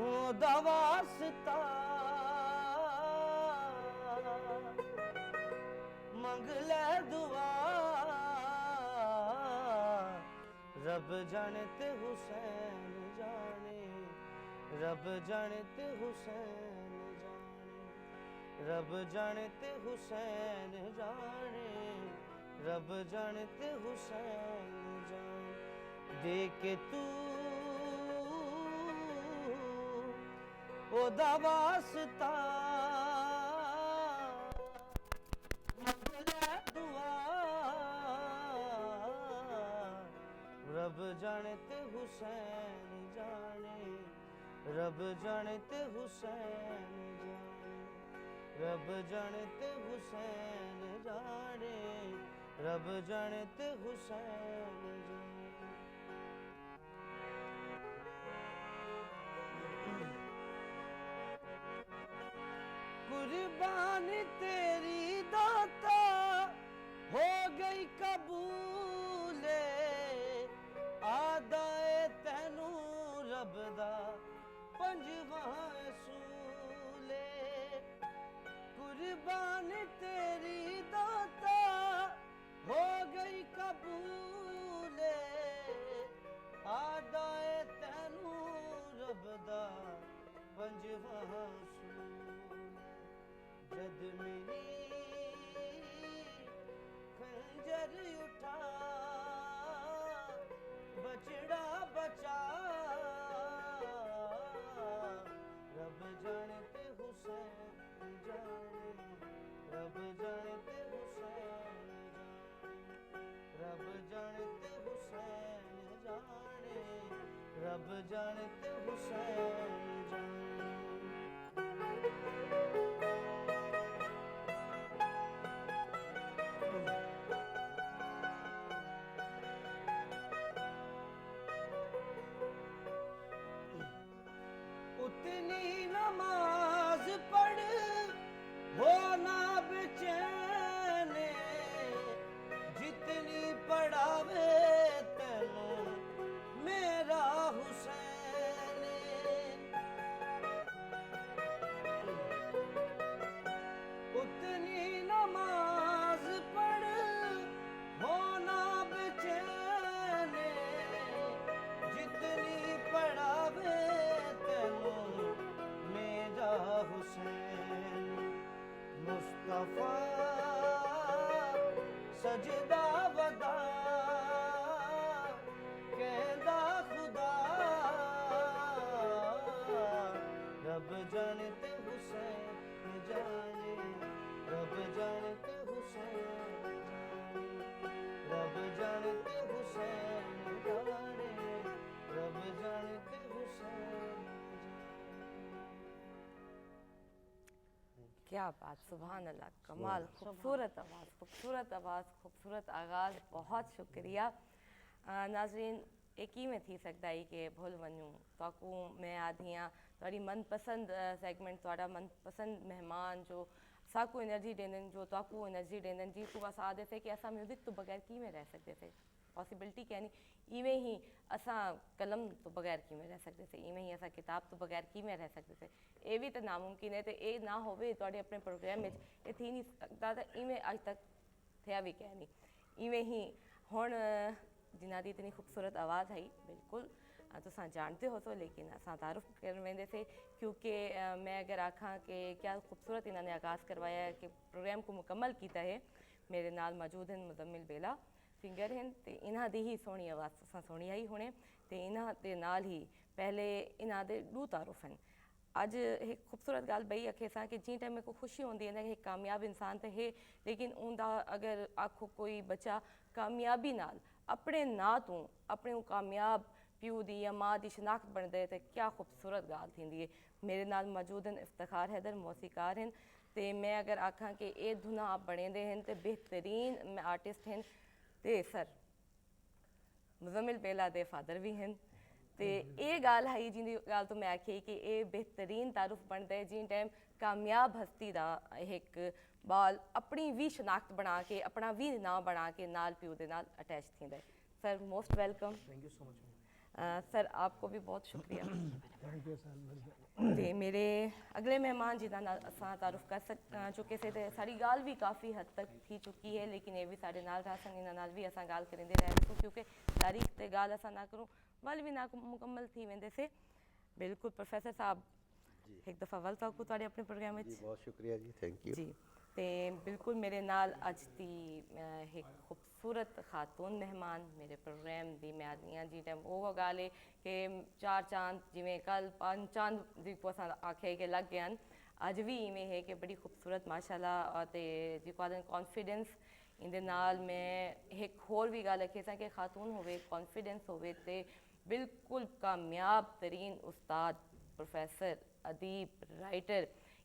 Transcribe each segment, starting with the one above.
ਉਹਦਾ ਵਾਸਤਾ ਮੰਗ ਲੈ ਦੁਆ ਰੱਬ ਜਾਣੇ ਤੇ ਹੁਸੈਨ ਜਾਣੇ ਰੱਬ ਜਾਣੇ ਤੇ ਹੁਸੈਨ ਜਾਣੇ ਰੱਬ ਜਾਣੇ ਤੇ ਹੁਸੈਨ ਜਾਣੇ ਰੱਬ ਜਾਣੇ ਤੇ ਹੁਸੈਨ ਜਾਣੇ ਦੇ ਕੇ ਤੂੰ ਉਹਦਾ ਵਾਸਤਾ ਮੰਗ ਲੈ ਦੁਆ ਰੱਬ ਜਾਣੇ ਤੇ ਹੁਸੈਨ ਜਾਣੇ ਰੱਬ ਜਾਣੇ ਤੇ ਹੁਸੈਨ ਜਾਣੇ ਰੱਬ ਜਾਣੇ ਤੇ ਹੁਸੈਨ ਜਾਣੇ ਰੱਬ ਜਾਣੇ ਤੇ ਹੁਸੈਨ ਜਾਣੇ कुर्बानी तेरी दाता हो गई कबूल आदाए तैनू रब दा पंजवा सूले कुर्बानी तेरी दाता हो गई कबूल आदाए तैनू रब दा पंजवा सूले जद मेरी खंजर उठा बचड़ा बचा रब जाने ते हुसैन जाने रब जाने ते हुसैन जाने रब जाने ते हुसैन जाने रब जाने ते हुसैन जाने उतनी नमाज पढ़ हो ना बेचैन जितनी पढ़ावे तेनू मेरा हुसैन उतनी नमाज पढ़ हो ना बेचैन जितनी पढ़ावे मेरा हुसैन मुस्तफा सजदा वदा कहदा खुदा रब जाने ते हुसैन जाने रब जाने ते हुसैन जाने रब जाने ते हुसैन जाने रब जाने ते हुसैन क्या बात, सुभान अल्लाह, कमाल, खूबसूरत आवाज़, खूबसूरत आगाज़, बहुत शुक्रिया। नाज़रीन, यकी में थी सकता है कि भुल वनूं ताकू मैं आदि हाँ थोड़ी मनपसंद सेगमेंट थोड़ा मनपसंद मेहमान जो साकू एनर्जी देंदन जो ताकू एनर्जी देंदन जी को बस आदे थे कि असा म्यूज़िक तो बगैर की में रह सकते थे पॉसिबिलिटी क्या नहीं इवें ही असा कलम तो बगैर की में रह सकते थे इवें ही असा किताब तो बगैर की में रह सकते थे ये भी तो नामुमकिन है तो ये ना होवे तो अपने प्रोग्राम में ये थी नहीं सकता तो इवें अज तक थे भी क्या नहीं इवें ही हुण जिन्हां दी इतनी खूबसूरत आवाज़ आई बिल्कुल तुसां जानते हो तो लेकिन असां तारुफ कर वेंदे थे क्योंकि मैं अगर आखा कि क्या खूबसूरत इन्होंने आगाज़ करवाया है कि प्रोग्राम को मुकम्मल किया है मेरे नाल मौजूद हैं मुजम्मिल बेला सिंगर हैं तो इन्हां दी ही सोहनी आवाज़ तुसां सुनी आई हुणे तो इन्हां दे नाल ही पहले इन्हां दे दो तारुफ हैं अज एक खूबसूरत गाल बई आखे सा कि जी टाइम में को खुशी होती है कि एक कामयाब इंसान तो है लेकिन उनका अगर आखो कोई बच्चा कामयाबी नाल अपने ना तू अपने कामयाब प्यू दी या माँ की शनाख्त बन दे तो क्या खूबसूरत गाल थी है मेरे नाल मौजूद हैं इफ्तिखार हैदर मौसीकार हैं तो मैं अगर आखा कि ये धुना आप बने दे हैं तो बेहतरीन आर्टिस्ट हैं तो सर मुजम्मिल बेला दे फादर भी हैं तो ये गाल है जिंदी गाल तो मैं आखी कि ये बेहतरीन तारुफ बनता है जिन टाइम कामयाब हस्ती का एक बाल अपनी भी शनाख्त बना के अपना भी नाम बना के नाल प्यू दे नाल अटैच थी sir most welcome thank you so much sir آپ کو بھی بہت شکریہ. Thank you sir. تے میرے اگلے مہمان جنہاں نال اساں تعارف کر چکے سے تے ساری گال بھی کافی حد تک تھی چکی ہے, لیکن یہ بھی سارے نال رہ سن, انہاں نال بھی اساں گال کریندے رہ سوں, کیونکہ تاریخ تے گال اساں نہ کروں ول بھی نہ مکمل تھی ویندے سے. بالکل پروفیسر صاحب ایک دفعہ ول تاکو تواڈے اپنے پروگرام وچ. جی بہت شکریہ جی, تھینک یو. جی تے بالکل میرے نال اج دی ایک خوبصورت خاتون مہمان میرے پروگرام دی میں آدمی ہاں جی ٹائم وہ گل ہے کہ 4 چاند جویں کل 5 چاند جی کو اساں آکھے کہ لگ گئے, اج بھی ایویں ہے کہ بڑی خوبصورت ماشاءاللہ تے جی کو کانفیڈنس اندے نال. میں ایک ہور بھی گل ہے کہ خاتون ہوئے کانفیڈنس ہوئے تے بالکل کامیاب ترین استاد, پروفیسر, ادیب, رائٹر,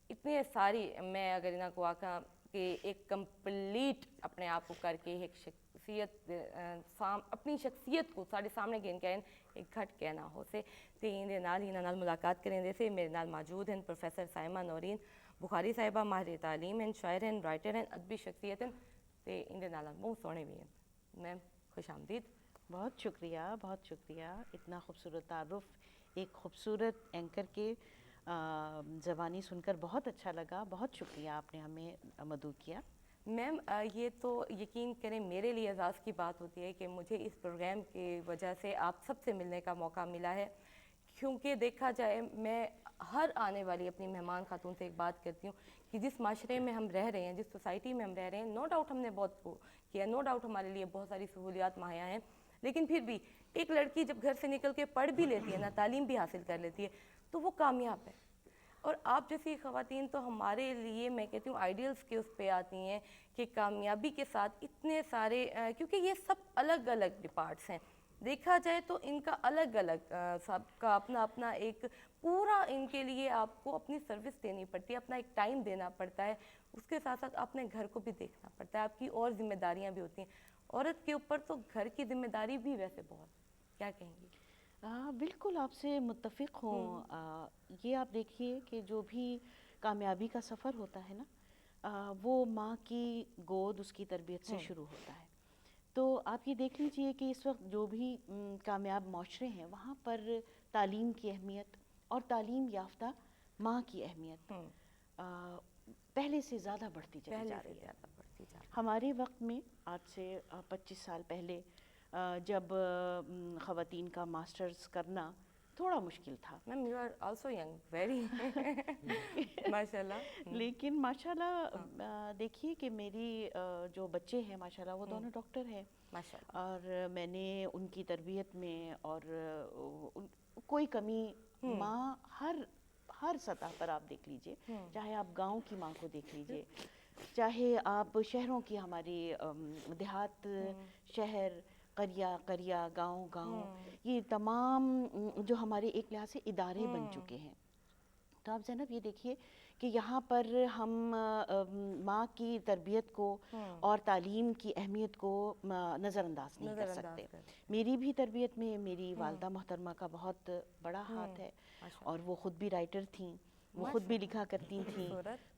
اتنے ساری میں اگر انہاں کو آکھاں کہ ایک کمپلیٹ اپنے آپ کو کر کے ایک شخصیت اپنی شخصیت کو سارے سامنے گین کے ایک گھٹ کہنا ہو سے تے اندے نال ہی نال ملاقات کریں دے سے. میرے نال موجود ہیں پروفیسر سائمہ نورین بخاری صاحبہ, ماہر تعلیم ہیں, شاعر ہیں, رائٹر ہیں, ادبی شخصیت ہیں تے اندے نال بہت سونے بھی ہیں. میم خوش آمدید. بہت شکریہ, بہت شکریہ. اتنا خوبصورت تعارف ایک خوبصورت اینکر کے زبانی سن کر بہت اچھا لگا. بہت شکریہ آپ نے ہمیں مدعو کیا. میم یہ تو یقین کریں میرے لیے اعزاز کی بات ہوتی ہے کہ مجھے اس پروگرام کی وجہ سے آپ سب سے ملنے کا موقع ملا ہے, کیونکہ دیکھا جائے میں ہر آنے والی اپنی مہمان خاتون سے ایک بات کرتی ہوں کہ جس معاشرے میں ہم رہ رہے ہیں, جس سوسائٹی میں ہم رہ رہے ہیں, نو ڈاؤٹ ہم نے بہت کیا, نو ڈاؤٹ ہمارے لیے بہت ساری سہولیات مہیا ہیں, لیکن پھر بھی ایک لڑکی جب گھر سے نکل کے پڑھ بھی لیتی ہے نا, تعلیم بھی حاصل کر لیتی ہے, تو وہ کامیاب ہے. اور آپ جیسی خواتین تو ہمارے لیے میں کہتی ہوں آئیڈیلس کے اس پہ آتی ہیں کہ کامیابی کے ساتھ اتنے سارے, کیونکہ یہ سب الگ الگ ڈپارٹس ہیں, دیکھا جائے تو ان کا الگ الگ سب کا اپنا اپنا ایک پورا ان کے لیے آپ کو اپنی سروس دینی پڑتی ہے, اپنا ایک ٹائم دینا پڑتا ہے, اس کے ساتھ ساتھ اپنے گھر کو بھی دیکھنا پڑتا ہے, آپ کی اور ذمہ داریاں بھی ہوتی ہیں. عورت کے اوپر تو گھر کی ذمہ داری بھی ویسے بہت, کیا کہیں گی؟ بالکل آپ سے متفق ہوں. یہ آپ دیکھیے کہ جو بھی کامیابی کا سفر ہوتا ہے نا, وہ ماں کی گود, اس کی تربیت سے شروع ہوتا ہے. تو آپ یہ دیکھ لیجئے کہ اس وقت جو بھی کامیاب معاشرے ہیں وہاں پر تعلیم کی اہمیت اور تعلیم یافتہ ماں کی اہمیت پہلے سے زیادہ بڑھتی چلی جا رہی ہے. ہمارے وقت میں آج سے 25 سال پہلے جب خواتین کا ماسٹرز کرنا تھوڑا مشکل تھا. Ma'am you are also young, very ماشاء اللہ. لیکن ماشاء اللہ دیکھیے کہ میری جو بچے ہیں ماشاء اللہ وہ دونوں ڈاکٹر ہیں ماشاء اللہ, اور میں نے ان کی تربیت میں اور کوئی کمی ماں ہر سطح پر آپ دیکھ لیجئے, چاہے آپ گاؤں کی ماں کو دیکھ لیجئے, چاہے آپ شہروں کی ہماری دیہات, شہر, قریہ, گاؤں, یہ تمام جو ہمارے ایک لحاظ سے ادارے بن چکے ہیں. تو آپ زینب یہ دیکھیے کہ یہاں پر ہم ماں کی تربیت کو اور تعلیم کی اہمیت کو نظر انداز نہیں کر سکتے. میری بھی تربیت میں میری والدہ محترمہ کا بہت بڑا ہاتھ ہے, اور وہ خود بھی رائٹر تھیں, وہ خود بھی لکھا کرتی تھیں.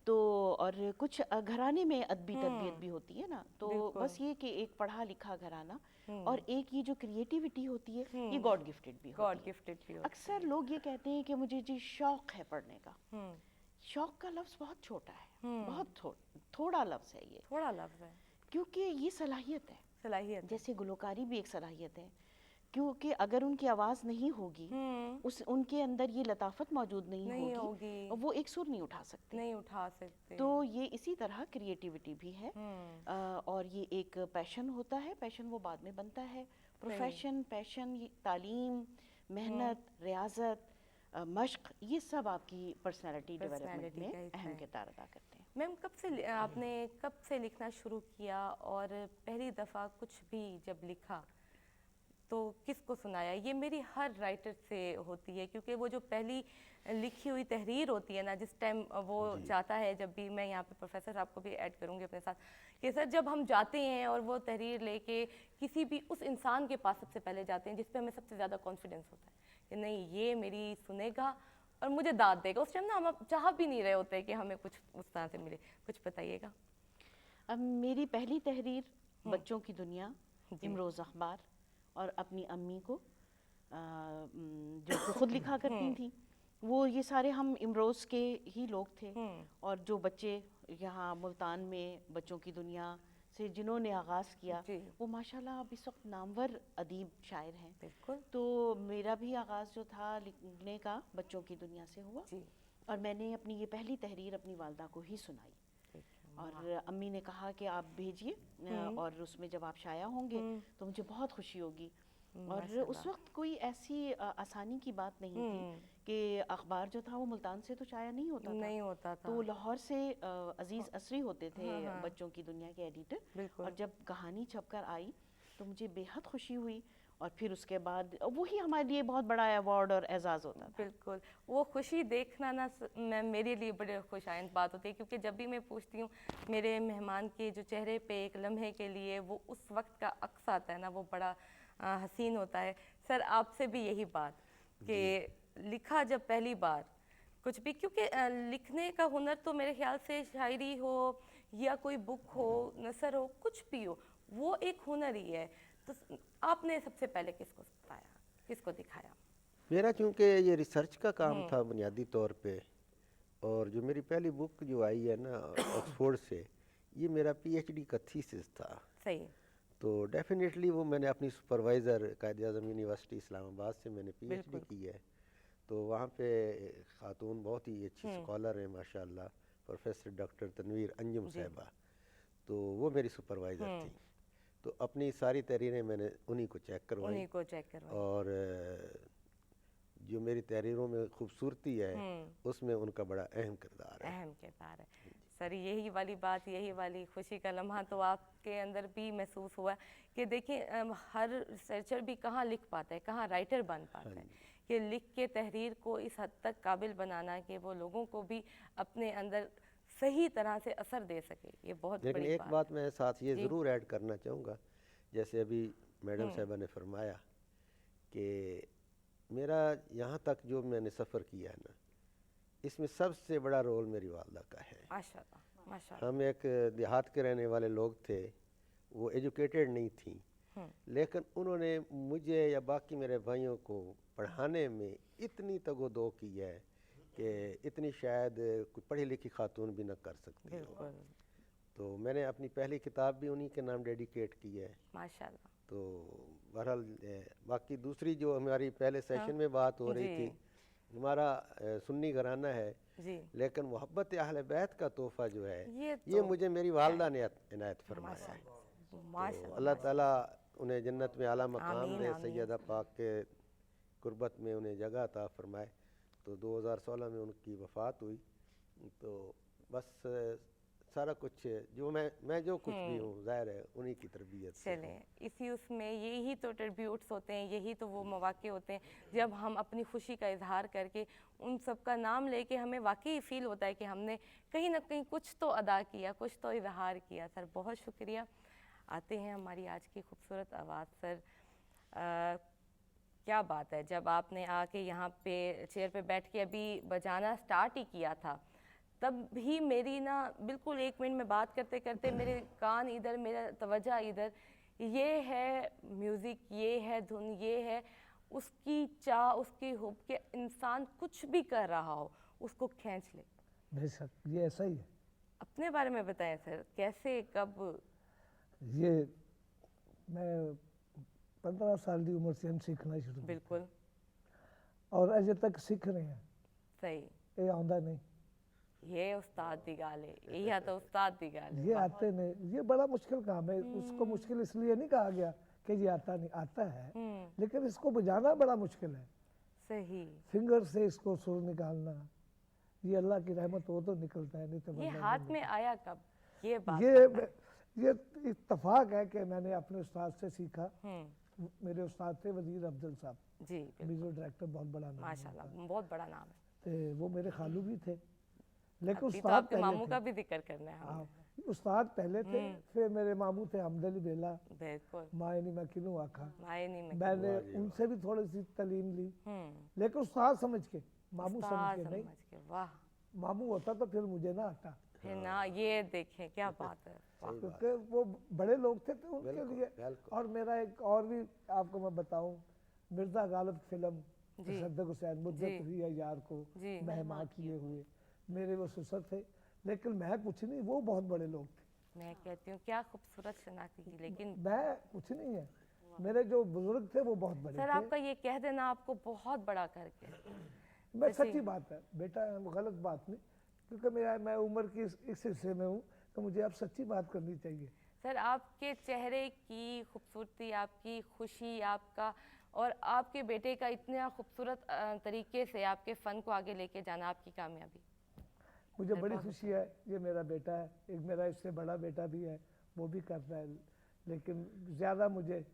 تو اور کچھ گھرانے میں ادبی تربیت بھی ہوتی ہے نا, تو بس یہ کہ ایک پڑھا لکھا گھرانہ اور ایک یہ جو کریٹیوٹی ہوتی ہے یہ گاڈ گفٹڈ بھی ہوتی ہے. اکثر لوگ یہ کہتے ہیں کہ مجھے جی شوق ہے پڑھنے کا. شوق کا لفظ بہت چھوٹا ہے, بہت تھوڑا لفظ ہے یہ, تھوڑا لفظ ہے, کیونکہ یہ صلاحیت ہے. صلاحیت جیسے گلوکاری بھی ایک صلاحیت ہے, کیونکہ اگر ان کی آواز نہیں ہوگی, ان کے اندر یہ لطافت موجود نہیں ہوگی, وہ ایک سر نہیں اٹھا سکتے. تو یہ اسی طرح کریٹیوٹی بھی ہے, اور یہ ایک پیشن ہوتا ہے. پیشن وہ بعد میں بنتا ہے پروفیشن. پیشن, تعلیم, محنت, ریاضت, مشق, یہ سب آپ کی پرسنالٹی ڈیولپمنٹ میں اہم کردار ادا کرتے ہیں. میم آپ نے کب سے لکھنا شروع کیا, اور پہلی دفعہ کچھ بھی جب لکھا تو کس کو سنایا؟ یہ میری ہر رائٹر سے ہوتی ہے, کیونکہ وہ جو پہلی لکھی ہوئی تحریر ہوتی ہے نا, جس ٹائم وہ جاتا ہے, جب بھی میں یہاں پہ پروفیسر صاحب کو بھی ایڈ کروں گی اپنے ساتھ, کہ سر جب ہم جاتے ہیں اور وہ تحریر لے کے کسی بھی اس انسان کے پاس سب سے پہلے جاتے ہیں جس پہ ہمیں سب سے زیادہ کانفیڈنس ہوتا ہے کہ نہیں یہ میری سنے گا اور مجھے داد دے گا, اس ٹائم نا ہم چاہ بھی نہیں رہے ہوتے کہ ہمیں کچھ اس طرح سے ملے. کچھ بتائیے گا. اب میری پہلی تحریر بچوں کی دنیا, امروز اخبار, اور اپنی امی کو जो कि खुद लिखा करती थी, वो ये सारे हम इमरोज़ के ही लोग थे। और जो बच्चे यहाँ मुल्तान में बच्चों की दुनिया से जिन्होंने आगाज़ किया, जी। वो माशाल्लाह अब इस वक्त नामवर अदीब शायर हैं। बिल्कुल। तो मेरा भी आगाज़ जो था लिखने का बच्चों की दुनिया से हुआ, जी। और मैंने अपनी ये पहली तहरीर अपनी वालदा को ही सुनाई। और अम्मी ने कहा कि आप भेजिए और उसमें जब आप शाया होंगे तो मुझे बहुत खुशी होगी। और उस वक्त कोई ऐसी आसानी की बात नहीं थी कि अखबार जो था वो मुल्तान से तो शाया नहीं होता था। नहीं होता था। तो लाहौर से अजीज़ असरी होते थे बच्चों की दुनिया के एडिटर। बिल्कुल। और जब कहानी छपकर आई तो मुझे बेहद खुशी हुई, और फिर उसके बाद वही हमारे लिए बहुत बड़ा अवार्ड और एजाज़ होता था। बिल्कुल, वो खुशी देखना ना मेरे लिए बड़े खुशाइंद बात होती है, क्योंकि जब भी मैं पूछती हूँ मेरे मेहमान के जो चेहरे पे एक लम्हे के लिए वो उस वक्त का अक्स आता है ना, वो बड़ा हसीन होता है। सर आपसे भी यही बात कि लिखा जब पहली बार कुछ भी, क्योंकि लिखने का हुनर तो मेरे ख्याल से शायरी हो या कोई बुक हो, नसर हो, कुछ भी हो, वो एक हुनर ही है। तो आपने सबसे पहले किसको बताया, किसको दिखाया? मेरा चूँकि ये रिसर्च का काम था बुनियादी तौर पे, और जो मेरी पहली बुक जो आई है ना ऑक्सफोर्ड से, ये मेरा पीएचडी का थीसिस था। सही। तो डेफिनेटली वो मैंने अपनी सुपरवाइज़र कायद-ए-आज़म यूनिवर्सिटी इस्लामाबाद से मैंने पीएचडी की है। तो वहाँ पे खातून बहुत ही अच्छी स्कॉलर हैं माशाल्लाह, प्रोफेसर डॉक्टर तनवीर अंजुम साहिबा, तो वो मेरी सुपरवाइज़र थी। तो अपनी सारी तहरीरें मैंने उन्हीं को चेक करवाई, और जो मेरी तहरीरों में खूबसूरती है उसमें उनका बड़ा अहम किरदार है। अहम किरदार है। सर यही वाली बात, यही वाली खुशी का लम्हा तो आपके अंदर भी महसूस हुआ कि देखिए हर रिसर्चर भी कहाँ लिख पाता है, कहाँ राइटर बन पाता है, कि लिख के तहरीर को इस हद तक काबिल बनाना कि वो लोगों को भी अपने अंदर सही तरह से असर दे सके, ये बहुत लेकिन बड़ी एक बात मैं साथ ये ज़रूर ऐड करना चाहूँगा, जैसे अभी मैडम साहिबा ने फरमाया कि मेरा यहाँ तक जो मैंने सफ़र किया है ना, इसमें सबसे बड़ा रोल मेरी वालदा का है। माशाल्लाह माशाल्लाह। हम एक देहात के रहने वाले लोग थे, वो एजुकेटेड नहीं थी, लेकिन उन्होंने मुझे या बाकी मेरे भाइयों को पढ़ाने में इतनी तगोदो की है कि इतनी शायद कोई पढ़ी लिखी खातून भी न कर सकती हो। तो मैंने अपनी पहली किताब भी उन्हीं के नाम डेडिकेट की है माशाल्लाह। तो बहरहाल बाकी दूसरी जो हमारी पहले सेशन में बात हो रही थी, हमारा सुन्नी घराना है जी, लेकिन मोहब्बत अहले बैत का तोहफ़ा जो है ये ये मुझे मेरी वालदा ने इनायत फरमाया है। तो अल्लाह ताला उन्हें जन्नत में आला मकाम दे, सैयदा पाक के कुर्बत में उन्हें जगह अता फरमाए। तो 2016 में उनकी वफ़ात हुई, तो बस सारा कुछ जो मैं जो कुछ भी हूँ ज़ाहिर है उन्हीं की तरबियत से। चलें, इसी उसमें यही तो ट्रिब्यूट्स होते हैं, यही तो वो मौके होते हैं जब हम अपनी खुशी का इजहार करके उन सब का नाम लेके हमें वाकई फ़ील होता है कि हमने कहीं ना कहीं कुछ तो अदा किया, कुछ तो इजहार किया। सर बहुत शुक्रिया। आते हैं हमारी आज की खूबसूरत आवाज़। सर क्या बात है, जब आपने आके यहाँ पे चेयर पे बैठ के अभी बजाना स्टार्ट ही किया था, तब भी मेरी ना बिल्कुल 1 मिनट में बात करते करते मेरे कान इधर, मेरा तवज्जो इधर, ये है म्यूज़िक, ये है धुन, ये है उसकी चाह, उसकी हुब के इंसान कुछ भी कर रहा हो उसको खींच ले। बेशक ये ऐसा ही है। अपने बारे में बताएं सर, कैसे कब? ये मैं 15 साल की उम्र से हम सीखना शुरू किया बिल्कुल और अजे तक सीख रहे हैं। सही, ये आंदा नहीं, ये उस्ताद दी गाल है, यही तो उस्ताद दी गाल है। ये आते नहीं, ये बड़ा मुश्किल काम है। उसको मुश्किल इसलिए नहीं कहा गया कि ये आता नहीं, आता है, लेकिन इसको बजाना बड़ा मुश्किल है। सही। फिंगर से इसको सुर निकालना, ये अल्लाह की रहमत हो तो निकलता है, नहीं तो ये वरना हाथ नहीं में आया कब ये बात? ये इत्तफाक है कि मैंने अपने उस्ताद से सीखा। मेरे उस्ताद थे वजीर अफजल साहब जी, म्यूजिक डायरेक्टर, बहुत बड़ा नाम माशाल्लाह, बहुत बड़ा नाम है। तो वो मेरे खालू भी थे, लेकिन अभी तो उस्ताद आपके मामू का भी जिक्र करना है हमें। उस्ताद पहले थे, फिर मेरे मामू थे हमदली बेला, बिल्कुल, मायनी मैं किनू आखा, मैंने मैंने उनसे भी थोड़ी सी तालीम ली, लेकिन उस्ताद समझ के, मामू समझ के नहीं। वाह, मामू होता तो फिर मुझे ना आता। फिर ना, ये देखें क्या बात है। क्योंकि वो बड़े लोग थे तो उनके लिए। और मेरा एक और भी आपको मैं बताऊं, मिर्जा गालिब फिल्म, जी। सद्दक हुसैन, मुद्दत जी। हुई है यार को, जी। मेहमा किए हुए, मेरे वो ससुर थे, लेकिन मैं कुछ नहीं, वो बहुत बड़े लोग थे, मैं कहती हूँ क्या खूबसूरत शनाख्ती की, लेकिन मैं कुछ नहीं है। मेरे जो बुजुर्ग थे वो बहुत बड़े सर थे। आपका ये कह देना आपको बहुत बड़ा करके, मैं जैसे- सच्ची बात है बेटा, वो गलत बात नहीं, क्योंकि मैं उम्र की इस हिस्से में हूँ, तो मुझे अब सच्ची बात करनी चाहिए। सर आपके चेहरे की खूबसूरती, आपकी खुशी, आपका और आपके बेटे का इतना खूबसूरत तरीके से आपके फ़न को आगे लेके जाना आपकी कामयाबी। मुझे बड़ी खुशी है, ये मेरा बेटा है, एक मेरा इससे बड़ा बेटा भी है, वो भी करता है, लेकिन ज़्यादा मुझे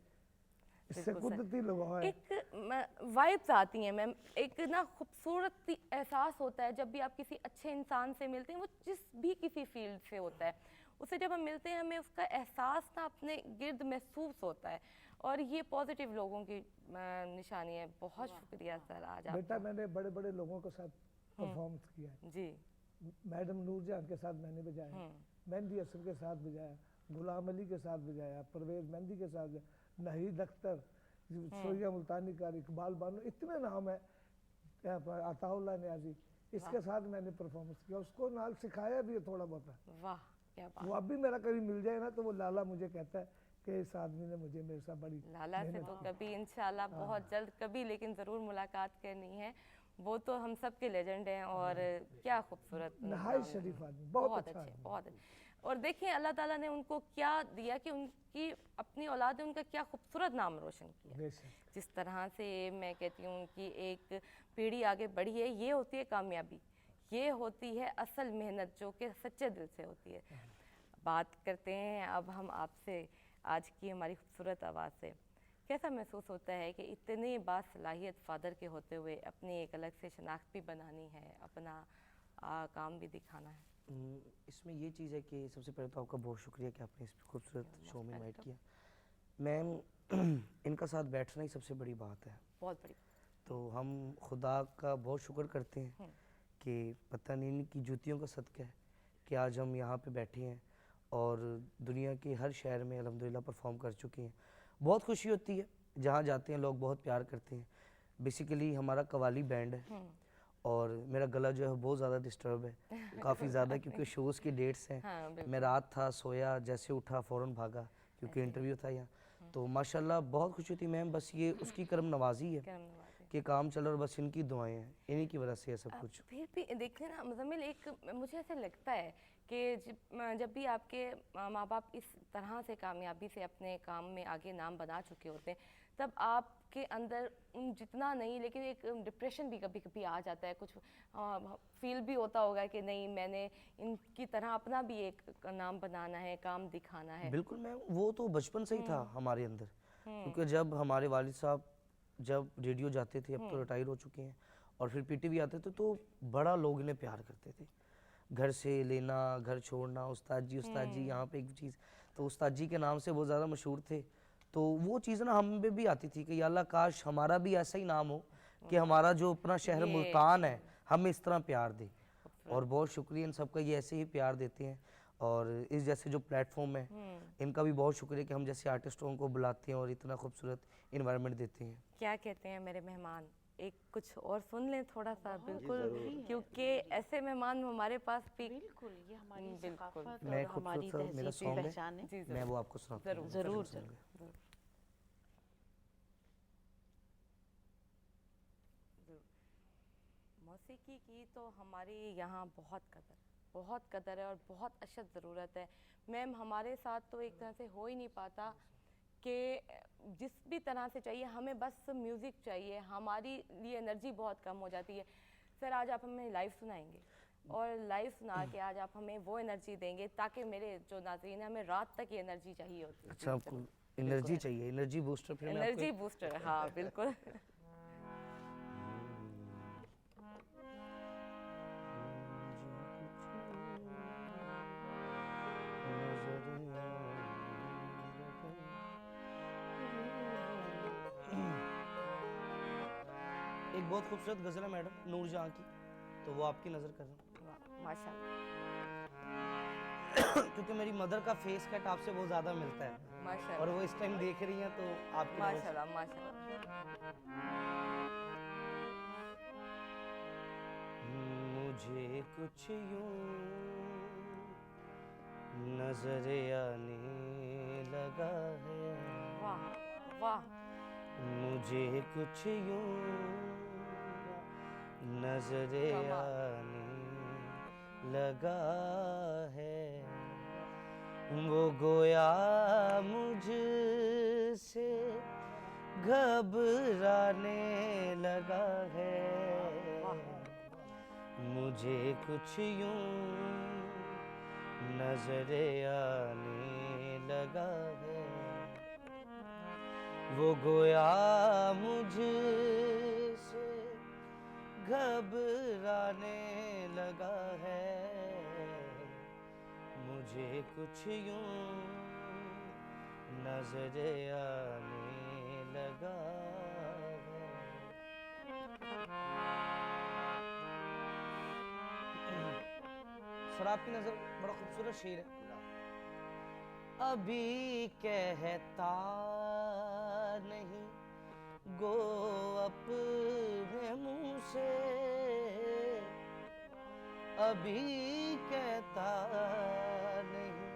इससे बिल्कुल सर। कुदरती लगाव है। एक वाइब्स आती हैं मैम, एक ना खूबसूरत एहसास होता है जब भी आप किसी अच्छे इंसान से मिलते हैं, वो जिस भी किसी फील्ड से होता है, उससे जब हम मिलते हैं हमें उसका एहसास ना अपने गिर्द महसूस होता है, और ये पॉजिटिव लोगों की निशानी है। बहुत शुक्रिया सर आज आप। बेटा मैंने बड़े बड़े लोगों के साथ परफॉर्मेंस किया है, जी। मैडम नूरजहां के साथ मैंने बजाया, मेहंदी हसन के साथ बजाया, गुलाम अली के साथ बजाया, परवेज मेहंदी के साथ बजाया, नाहिद अख्तर, सोया मुल्तानी कार, इकबाल बानो, इतने नाम है, अताउल्लाह न्याजी, इसके साथ मैंने परफॉर्मेंस किया, उसको नाल सिखाया भी है थोड़ा बहुत। वाह क्या बात। वो अब भी मेरा कभी मिल जाए ना तो वो लाला मुझे कहता है कि इस आदमी ने मुझे मेरे साथ बड़ी लाला से तो कभी इंशाल्लाह बहुत जल्द कभी लेकिन ज़रूर मुलाकात करनी है, वो तो हम सब के लेजेंड हैं, और क्या खूबसूरत नहायत नाम है। शरीफ आदमी, बहुत अच्छा अच्छे, आदमी। बहुत अच्छे। और देखिए अल्लाह ताला ने उनको क्या दिया कि उनकी अपनी औलाद ने उनका क्या खूबसूरत नाम रोशन किया। बेशक। जिस तरह से मैं कहती हूँ कि एक पीढ़ी आगे बढ़ी है, ये होती है कामयाबी, ये होती है असल मेहनत जो कि सच्चे दिल से होती है। बात करते हैं अब हम आपसे आज की हमारी खूबसूरत आवाज़ से। कैसा महसूस होता है कि इतने बासलाहियत फादर के होते हुए अपनी एक अलग से शनाख्त भी बनानी है, अपना काम भी दिखाना है? इसमें ये चीज़ है कि सबसे पहले तो आपका बहुत शुक्रिया कि आपने इस खूबसूरत शो में इनवाइट किया। मैम इनका साथ बैठना ही सबसे बड़ी बात है, बहुत बड़ी। तो हम खुदा का बहुत शुक्र करते हैं कि पता नहीं इनकी जूतियों का सदका है कि आज हम यहाँ पे बैठे हैं और दुनिया के हर शहर में अल्हम्दुलिल्लाह परफॉर्म कर चुके हैं। बहुत खुशी होती है, जहाँ जाते हैं लोग बहुत प्यार करते हैं। बेसिकली हमारा कवाली बैंड है और मेरा गला जो है बहुत ज़्यादा डिस्टर्ब है, काफ़ी ज़्यादा, क्योंकि शोज़ की डेट्स हैं। हाँ, बिल्कुल। मैं रात था, सोया, जैसे उठा फ़ौरन भागा क्योंकि इंटरव्यू था यहाँ। तो माशाल्लाह बहुत खुशी होती मैम, बस ये उसकी करम नवाजी है करम नवाज़ी। कि काम चल रहा, और बस इनकी दुआएं हैं, इन्हीं की वजह से है सब कुछ। फिर भी देखिए ना मुज़म्मिल, एक मुझे ऐसा लगता है कि जब भी आपके माँ बाप इस तरह से कामयाबी से अपने काम में आगे नाम बना चुके होते हैं, तब आपके अंदर जितना नहीं लेकिन एक डिप्रेशन भी कभी कभी आ जाता है, कुछ फील भी होता होगा कि नहीं मैंने इनकी तरह अपना भी एक नाम बनाना है, काम दिखाना है। बिल्कुल मैम, वो तो बचपन से ही था हमारे अंदर, क्योंकि जब हमारे वालिद साहब जब रेडियो जाते थे, अब तो रिटायर हो चुके हैं, और फिर पीटीवी आते थे, तो बड़ा लोग इन्हें प्यार करते थे। घर से लेना, घर छोड़ना, उस्ताद जी यहाँ पे एक चीज़, तो उस्ताद जी के नाम से बहुत ज़्यादा मशहूर थे। तो वो चीज़ ना हम पे भी आती थी कि या अल्लाह काश हमारा भी ऐसा ही नाम हो कि हमारा जो अपना शहर मुल्तान है हमें इस तरह प्यार दे। और बहुत शुक्रिया इन सबका, ये ऐसे ही प्यार देते हैं, और इस जैसे जो प्लेटफॉर्म है इनका भी बहुत शुक्रिया कि हम जैसे आर्टिस्टों को बुलाते हैं और इतना खूबसूरत इन्वायरमेंट देते हैं। क्या कहते हैं मेरे मेहमान, एक कुछ और सुन लें थोड़ा सा? बिल्कुल, क्योंकि ऐसे मेहमान हमारे पास भी बिल्कुल, ये हमारी बिल्कुल। सकाफत मैं और हमारी खूबसूरत सा मेरा तहजीब की सॉन्ग पहचान है। जी मैं वो आपको सुनाता हूँ। ज़रूर सुनेंगे। ज़रूर। मौसीकी की तो हमारे यहाँ बहुत कदर है और बहुत अशद ज़रूरत है। मैम हमारे साथ तो एक तरह से हो ही नहीं पाता कि जिस भी तरह से चाहिए हमें बस म्यूज़िक चाहिए, हमारी लिए एनर्जी बहुत कम हो जाती है। सर आज आप हमें लाइव सुनाएंगे, और लाइव सुना के आज आप हमें वो एनर्जी देंगे ताकि मेरे जो नाज़रीन हैं हमें रात तक ये एनर्जी चाहिए होती है। अच्छा, आपको एनर्जी चाहिए, एनर्जी बूस्टर? फिर मैं आपको एनर्जी बूस्टर, हाँ बिल्कुल। एक बहुत खूबसूरत गज़ल है मैडम नूरजहां की, तो वो आपकी नज़र कर रहा हूँ। माशाल्लाह। क्योंकि मेरी मदर का फेस कट आपसे बहुत ज़्यादा मिलता है और माशाल्लाह वो इस टाइम देख रही हैं तो आपकी वजह से। माशाल्लाह माशाल्लाह। मुझे कुछ यूं नजर आने लगा है, वाह वाह मुझे कुछ यूं नजर आने लगा है, वो गोया मुझसे घबराने लगा है, मुझे कुछ यूं नजर आने लगा है, वो गोया मुझसे घबराने लगा है, मुझे कुछ यूं नजर आने लगा है। सर आपकी नजर बड़ा खूबसूरत शेर है। अभी कहता नहीं गो अपने मुंह से, अभी कहता नहीं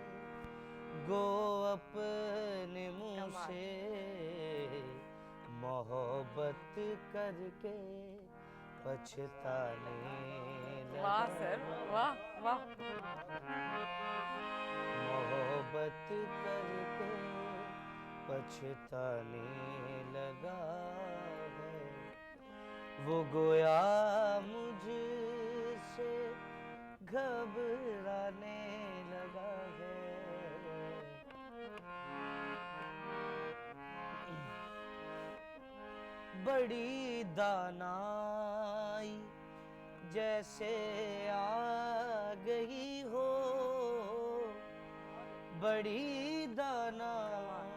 गो अपने मुंह से, मोहब्बत करके पछताने वाह लगा, सर वाह वाह मोहब्बत करके पछताने लगा है, वो गोया मुझसे घबराने लगा है। बड़ी दानाई जैसे आ गई हो, बड़ी दानाई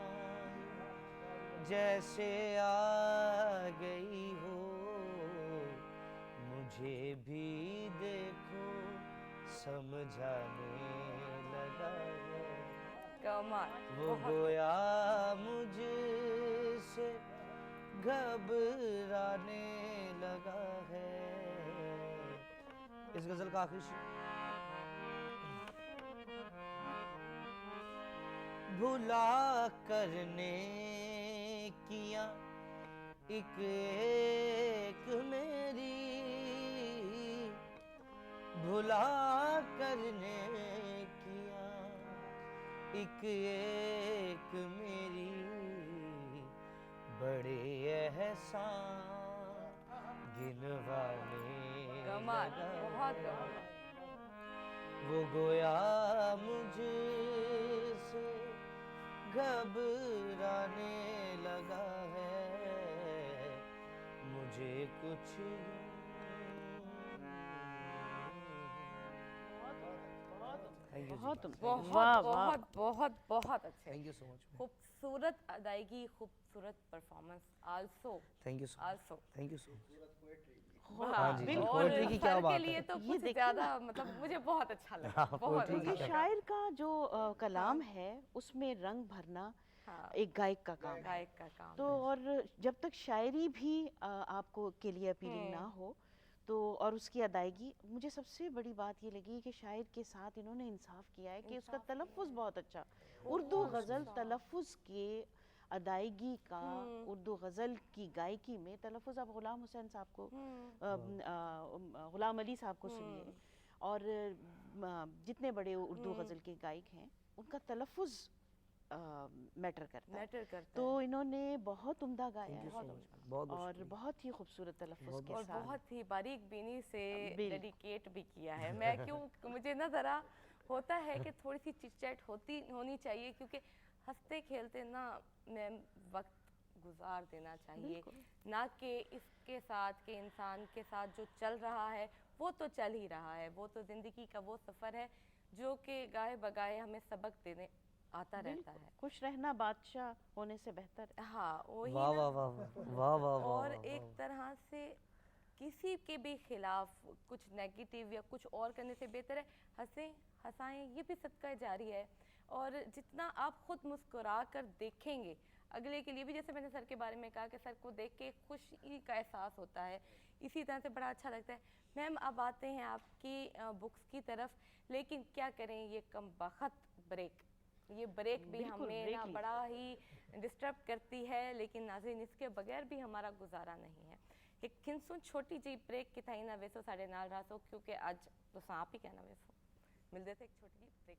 जैसे आ गई हो, मुझे भी देखो समझाने लगा है, कमाल वो गोया मुझसे घबराने लगा है। इस गजल का आखिरी शेर, भुला करने किया एक एक मेरी, भुला करने किया एक एक मेरी, बड़े एहसान गिनवाने कमाल लगा बहुत है, कमाल वो गोया मुझसे घबराने लगा है, मुझे कुछ थैंक यू बहुत बहुत वाह वाह बहुत बहुत बहुत अच्छे थैंक यू सो मच खूबसूरत अदायगी खूबसूरत performance also thank you so also thank you so much हाँ जी, बिल्कुल पोएट्री की क्या सर बात के है। लिए तो ये कुछ देखिए ज्यादा मतलब मुझे बहुत अच्छा लगा हाँ, बहुत पोएट्री अच्छा की क्योंकि लगा। शायर का जो कलाम है उसमें रंग भरना हाँ एक गायक का काम है। गायक का काम तो और जब तक शायरी भी आपको के लिए अपीलिंग ना हो तो और उसकी अदायगी, मुझे सबसे बड़ी बात ये लगी कि शायर के साथ इन्होंने इंसाफ किया है कि उसका तलफ़ुज़ बहुत अच्छा, उर्दू गज़ल तलफ़ुज़ के अदायगी का, उर्दू गज़ल की गायकी में तलफ़ुज़, आप ग़ुलाम हुसैन साहब को ग़ुलाम अली साहब को सुनिए और जितने बड़े उर्दू गज़ल के गायक हैं उनका तलफ़ुज़ मैटर करता है। मैटर करता तो इन्होंने बहुत उम्दा गाया है बहुत और बहुत ही खूबसूरत तलफ़ुज़ के और साथ बहुत ही बारीक बीनी से बिल्कुल। डेडिकेट भी किया है। मैं क्यों मुझे ना ज़रा होता है कि थोड़ी सी चिटचैट होनी चाहिए क्योंकि हंसते खेलते ना मैं वक्त गुजार देना चाहिए, ना कि इसके साथ के इंसान के साथ जो चल रहा है वो तो चल ही रहा है, वो तो ज़िंदगी का वो सफ़र है जो कि गाए बगाए हमें सबक देने आता रहता है। खुश रहना बादशाह होने से बेहतर है। हाँ वही वाह ना। वाह वाह वाह वाह वाह और वाह, एक तरह से किसी के भी खिलाफ कुछ नेगेटिव या कुछ और करने से बेहतर है हंसें हंसाएं, ये भी सदका जारी है। और जितना आप खुद मुस्कुरा कर देखेंगे अगले के लिए भी, जैसे मैंने सर के बारे में कहा कि सर को देख के खुशी का एहसास होता है, इसी तरह से बड़ा अच्छा लगता है। मैम अब आते हैं आपकी बुक्स की तरफ, लेकिन क्या करें ये कमबख्त ब्रेक, ये ब्रेक भी बिल्कुल, हमें ब्रेक ना लीजिए। बड़ा ही डिस्टर्ब करती है, लेकिन नाज़रीन इसके बगैर भी हमारा गुजारा नहीं है। एक खिंसुन छोटी जी ब्रेक की थाई ना वैसो साढ़े नाल रासो, क्योंकि आज तो सांप ही कहना वैसो मिलते थे एक छोटी जी ब्रेक।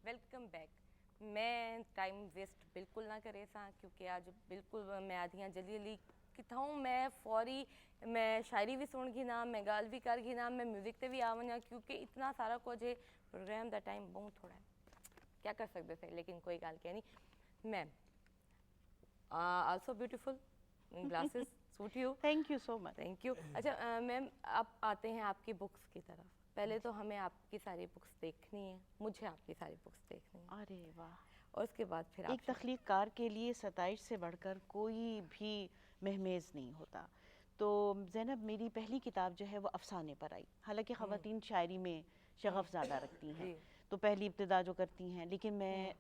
Welcome back. मैं टाइम वेस्ट बिल्कुल ना करे सा, क्योंकि आज बिल्कुल मैं आधियाँ जल्दी जल्दी किथाऊं मैं फौरी मैं शायरी भी सुन घी ना, मैं गाल भी कर घी ना, मैं म्यूजिक ते भी आ वञा, क्योंकि इतना सारा कुछ है प्रोग्राम का टाइम बहुत थोड़ा है, क्या कर सकते थे, लेकिन कोई गाल क्या नहीं। Ma'am also beautiful glasses suit you, thank you so much. Thank you. अच्छा मैम आप आते हैं आपकी बुक्स की तरफ। पहले तो हमें आपकी सारी बुक्स देखनी है, मुझे आपकी सारी बुक्स देखनी है, अरे वाह, और उसके बाद फिर एक आप तख्लीक़कार के लिए 27 से बढ़कर कोई भी महमेज़ नहीं होता। तो ज़ैनब मेरी पहली किताब जो है वो अफ़साने पर आई, हालांकि ख़वातीन शायरी में शगफ़ ज़्यादा रखती हैं, जी। तो पहली इब्तिदा जो करती हैं, लेकिन मैं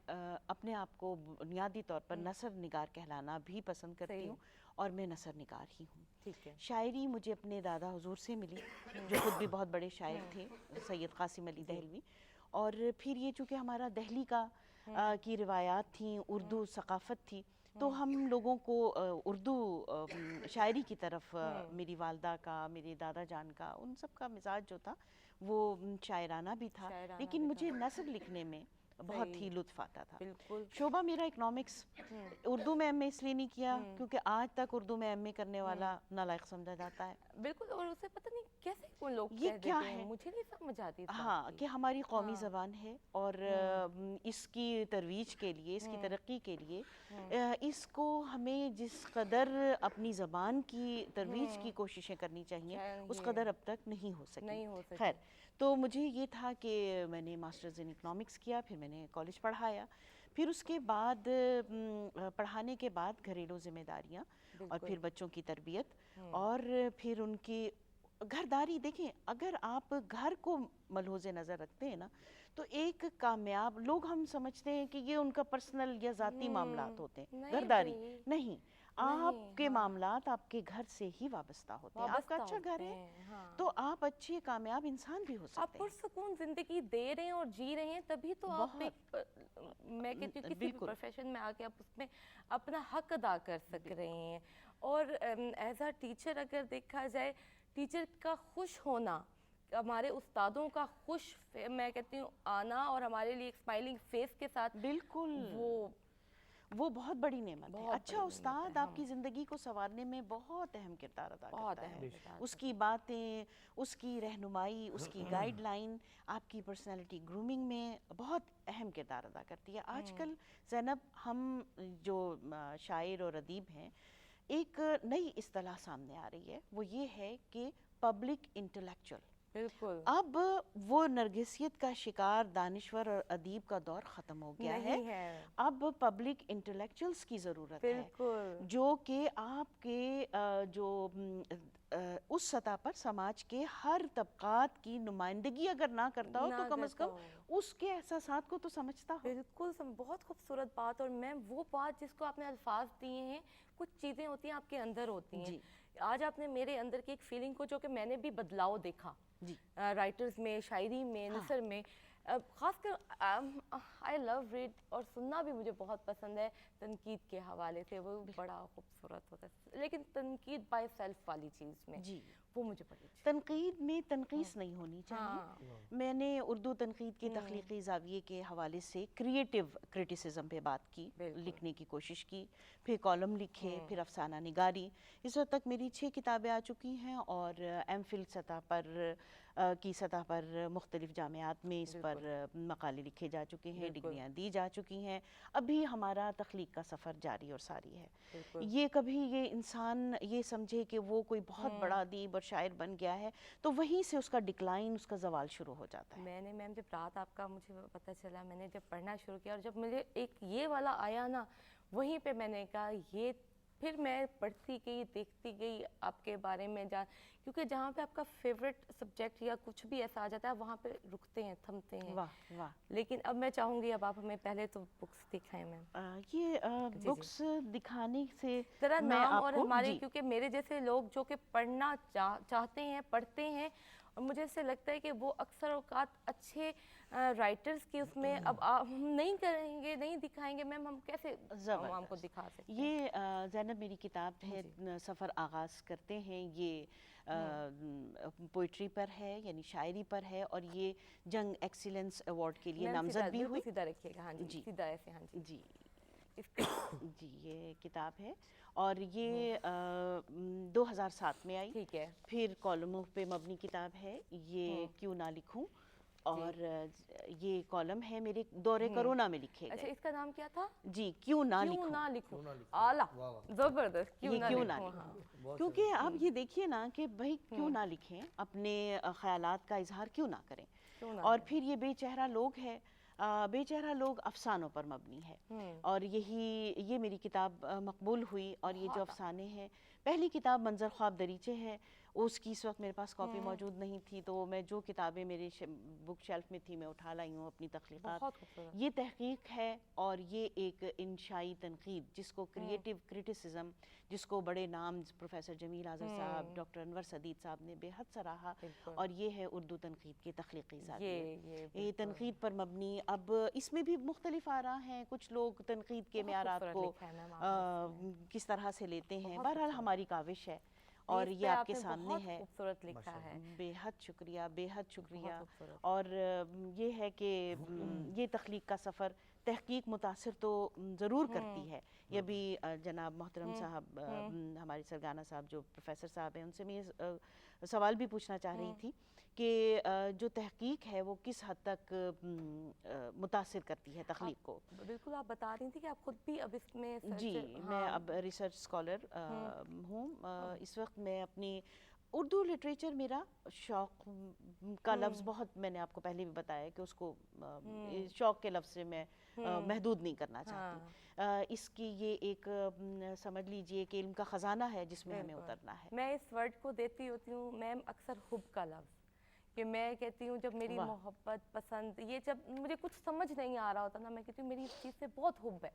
अपने आप को बुनियादी तौर पर नसर निगार कहलाना भी पसंद करती सही। हूँ, और मैं नसर निगार ही हूँ। ठीक है। शायरी मुझे अपने दादा हुजूर से मिली, जो खुद भी बहुत बड़े शायर थे, सैयद क़ासिम अली दहलवी। और फिर ये चूँकि हमारा दहली का की रिवायात थी, उर्दू सकाफ़त थी, तो हम लोगों को उर्दू शायरी की तरफ मेरी वालदा का, मेरे दादा जान का, उन सब का मिजाज जो था वो शायराना भी था, शायराना लेकिन भी मुझे नसर लिखने में बहुत सही। ही लुत्फ़ आता था। बिल्कुल। शोभा मेरा इकोनॉमिक्स, उर्दू में एमए इसलिए नहीं किया क्योंकि आज तक उर्दू में एमए करने वाला नालायक समझा जाता है। बिल्कुल, और उसे पता नहीं कैसे कोई लोग ये कह क्या देते हैं, है? मुझे नहीं समझ आती इस बात हाँ, की। कि हमारी कौमी हाँ। ज़बान है, और इसकी तरवीज के लिए, इसकी तरक्की के लिए इसको हमें जिस कदर अपनी ज़बान की तरवीज की कोशिशें करनी चाहिए, उस चाहिए। कदर अब तक नहीं हो सकी। नहीं हो सकी। खैर, तो मुझे ये था कि मैंने मास्टर्स इन इकोनॉमिक्स किया, फिर मैंने कॉलेज पढ़ाया, फिर उसके बाद पढ़ाने के बाद घरेलू जिम्मेदारियाँ, और फिर बच्चों की तरबियत, और फिर उनकी घरदारी। देखें, अगर आप घर को मलहूज़े नज़र रखते हैं ना, तो एक कामयाब लोग, हम समझते हैं कि ये उनका पर्सनल या ज़ाती मामलात होते हैं, नहीं घरदारी भाई। नहीं, आपके मामलात आपके घर से ही वाबस्ता होते हैं। आपका अच्छा घर है तो आप अच्छे कामयाब इंसान भी हो आप सकते हैं। पुरसुकून जिंदगी दे रहे हैं और जी रहे हैं, तभी तो आप एक मैं कहती हूँ किसी भी बिल्कुल। प्रोफेशन में आके आप उसमें अपना हक अदा कर सक रहे हैं। और एज अ टीचर अगर देखा जाए, टीचर का खुश होना, हमारे उस्तादों का खुश मैं कहती हूँ आना, और हमारे लिए एक स्माइलिंग फेस के साथ, बिल्कुल, वो बहुत बड़ी नेमत है। बहुत अच्छा बड़ी उस्ताद नेमत है, आपकी ज़िंदगी को संवारने में बहुत अहम किरदार अदा बहुत करता अहम है। किरदार उसकी बातें, उसकी रहनुमाई, उसकी गाइडलाइन आपकी पर्सनालिटी ग्रूमिंग में बहुत अहम किरदार अदा करती है। आजकल ज़ैनब, हम जो शायर और अदीब हैं, एक नई इस्तिलाह सामने आ रही है, वो ये है कि पब्लिक इंटेलेक्चुअल। बिल्कुल अब वो नरगिसियत का शिकार दानिश्वर और अदीब का दौर ख़त्म हो गया नहीं है। है। अब पब्लिक इंटेलेक्चुअल्स की ज़रूरत है, बिल्कुल। जो कि आपके उस सतह पर समाज के हर तबकात की नुमाइंदगी अगर ना करता हो, तो कम से कम उसके एहसासात को तो समझता हो। बिल्कुल बहुत खूबसूरत बात। और मैम वो बात जिसको आपने अल्फाज दिए हैं, कुछ चीज़ें होती हैं आपके अंदर होती हैं। आज आपने मेरे अंदर की एक फीलिंग को, जो कि मैंने भी बदलाव देखा राइटर्स में, शायरी में, नसर में, खासकर आई लव रीड, और सुनना भी मुझे बहुत पसंद है तनकीद के हवाले से। वो बड़ा खूबसूरत होता है, लेकिन तनकीद बाय सेल्फ वाली चीज़ में وہ مجھے بڑی اچھی تنقید میں تنقیص نہیں ہونی چاہیے. میں نے اردو تنقید کے تخلیقی زاویے کے حوالے سے کریٹیو کرٹیسزم پہ بات کی, لکھنے کی کوشش کی, پھر کالم لکھے, پھر افسانہ نگاری. اس وقت تک میری 6 کتابیں آ چکی ہیں اور ایم فل سطح پر کی سطح پر مختلف جامعات میں اس پر مقالے لکھے جا چکے ہیں, ڈگریاں دی جا چکی ہیں. ابھی ہمارا تخلیق کا سفر جاری اور ساری ہے. یہ کبھی یہ انسان یہ سمجھے کہ وہ کوئی بہت بڑا ادیب اور شاعر بن گیا ہے تو وہیں سے اس کا ڈکلائن, اس کا زوال شروع ہو جاتا ہے. میں نے میم جب رات آپ کا مجھے پتہ چلا, میں نے جب پڑھنا شروع کیا اور جب مجھے ایک یہ والا آیا نا, وہیں پہ میں نے کہا یہ, پھر میں پڑھتی گئی, دیکھتی گئی آپ کے بارے میں کیونکہ جہاں پہ آپ کا فیوریٹ سبجیکٹ یا کچھ بھی ایسا آ جاتا ہے وہاں پہ رکتے ہیں, تھمتے ہیں. واہ واہ. لیکن اب میں چاہوں گی اب آپ ہمیں پہلے تو بکس دکھائیں میم. یہ بکس دکھانے سے ذرا میں نام آپ اور کو ہمارے, کیونکہ میرے جیسے لوگ جو کہ پڑھنا چاہتے ہیں, پڑھتے ہیں, اور مجھے ایسے لگتا ہے کہ وہ اکثر اوقات اچھے رائٹرز کی اس میں اب ہم نہیں کریں گے, نہیں دکھائیں گے میم, ہم کیسے عوام کو دکھا سکتے ہیں؟ یہ زینب میری کتاب ہے, سفر آغاز کرتے ہیں. یہ پوئٹری پر ہے, یعنی شاعری پر ہے, اور یہ جنگ ایکسیلنس ایوارڈ کے لیے نامزد بھی ہوئی. سیدھا رکھیے گا. ہاں جی, سیدھا ایسے. ہاں جی جی یہ کتاب ہے اور یہ 2007 میں آئی. ٹھیک ہے. پھر کالموں پہ مبنی کتاب ہے, یہ کیوں نہ لکھوں, اور یہ کالم ہے میرے دورے کرونا میں لکھے گئے. اچھا, اس کا نام کیا تھا؟ جی, کیوں نہ کیوں نہ لکھوں. اعلیٰ, زبردست. کیوں نہ لکھوں, کیونکہ آپ یہ دیکھیے نا کہ بھائی کیوں نہ لکھیں, اپنے خیالات کا اظہار کیوں نہ کریں. اور پھر یہ بے چہرہ لوگ ہے, بے چہرہ لوگ افسانوں پر مبنی ہے, اور یہ میری کتاب مقبول ہوئی. اور یہ جو افسانے ہیں, پہلی کتاب منظر خواب دریچے ہے, اس کی اس وقت میرے پاس کاپی موجود نہیں تھی, تو میں جو کتابیں میرے بک شیلف میں تھی میں اٹھا لائی ہوں اپنی تخلیقات. یہ تحقیق ہے اور یہ ایک انشائی تنقید, جس کو کریٹیو کرٹیسزم, جس کو بڑے نام پروفیسر جمیل آذر صاحب, ڈاکٹر انور سدید صاحب نے بے حد سراہا, اور یہ ہے اردو تنقید کی تخلیقی زاویہ. یہ تنقید پر مبنی, اب اس میں بھی مختلف آراء ہیں, کچھ لوگ تنقید کے معیارات کو کس طرح سے لیتے ہیں. بہرحال ہماری کاوش ہے اور یہ آپ کے سامنے ہے. خوبصورت لکھا ہے. بے حد شکریہ, بے حد شکریہ. اور یہ ہے کہ یہ تخلیق کا سفر تحقیق متاثر تو ضرور کرتی ہے. یہ بھی جناب محترم صاحب, ہمارے سرگانہ صاحب جو پروفیسر صاحب ہیں, ان سے میں یہ سوال بھی پوچھنا چاہ رہی تھی کہ جو تحقیق ہے وہ کس حد تک متاثر کرتی ہے تخلیق کو. بالکل, آپ بتا رہی تھی کہ آپ خود بھی اب اس میں. جی, میں اب ریسرچ اسکالر ہوں. اس وقت میں اپنی اردو لٹریچر, میرا شوق کا لفظ بہت, میں نے آپ کو پہلے بھی بتایا کہ اس کو شوق کے لفظ سے میں محدود نہیں کرنا چاہتی. اس کی یہ ایک سمجھ لیجئے کہ علم کا خزانہ ہے جس میں ہمیں اترنا ہے. میں اس ورڈ کو دیتی ہوتی ہوں میم اکثر حب کا لفظ, کہ میں کہتی ہوں جب میری محبت پسند, یہ جب مجھے کچھ سمجھ نہیں آ رہا ہوتا نا, میں کہتی ہوں میری اس چیز سے بہت حب ہے,